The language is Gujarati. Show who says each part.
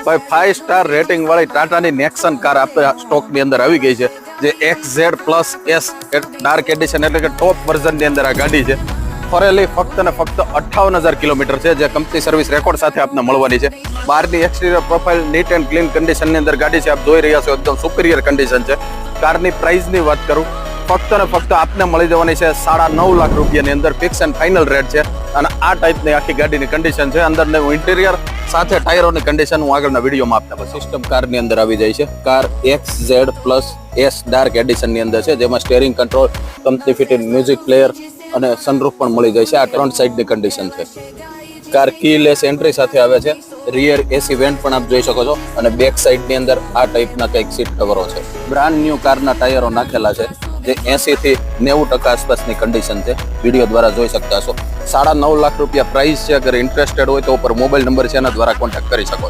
Speaker 1: ભાઈ 5 સ્ટાર રેટિંગ વાળી ટાટાની નેક્સન કાર આપણા સ્ટોકની અંદર આવી ગઈ છે, જે XZ+S ડાર્ક એડિશન એટલે કે ટોપ વર્ઝનની અંદર આ ગાડી છે. ફરેલી ફક્ત ને ફક્ત 58,000 કિલોમીટર છે, જે કંપની સર્વિસ રેકોર્ડ સાથે આપને મળવાની છે. બહારની exterior profile neat and clean કન્ડિશનની અંદર ગાડી છે, આપ જોઈ રહ્યા છો એકદમ સુપીરિયર કન્ડિશન છે. કારની પ્રાઇસની વાત કરું, ફક્ત ને ફક્ત આપને મળી જવાની છે 9.5 લાખ રૂપિયાની અંદર ફિક્સ એન્ડ ફાઇનલ રેટ છે. અને આ ટાઈપની આખી ગાડીની કન્ડિશન છે. અંદરનું ઇન્ટિરિયર સાથે ટાયરોની કન્ડિશન હું આગળના વિડીયોમાં આપને સિસ્ટમ કારની અંદર આવી જાય છે. કાર XZ+S ડાર્ક એડિશનની અંદર છે, જેમાં steering control, company fitted music player અને સનરૂફ પણ મળી જાય છે. આ ફ્રન્ટ સાઈડની કન્ડિશન છે. કાર કીલેસ એન્ટ્રી સાથે આવે છે. રિયર એસી વેન્ટ પણ આપ જોઈ શકો છો. અને બેક સાઈડની અંદર આ ટાઈપના કંઈક સીટ કવરો છે. બ્રાન્ડ ન્યૂ કારના ટાયરો નાખેલા છે, જે 80 થી 90% આસપાસની કન્ડિશન છે. વિડીયો દ્વારા જોઈ શકતા છો. 9.5 લાખ રૂપિયા પ્રાઇસ છે. અગર ઇન્ટરેસ્ટેડ હોય તો ઉપર મોબાઈલ નંબર છે, એના દ્વારા કોન્ટેક્ટ કરી શકો છો.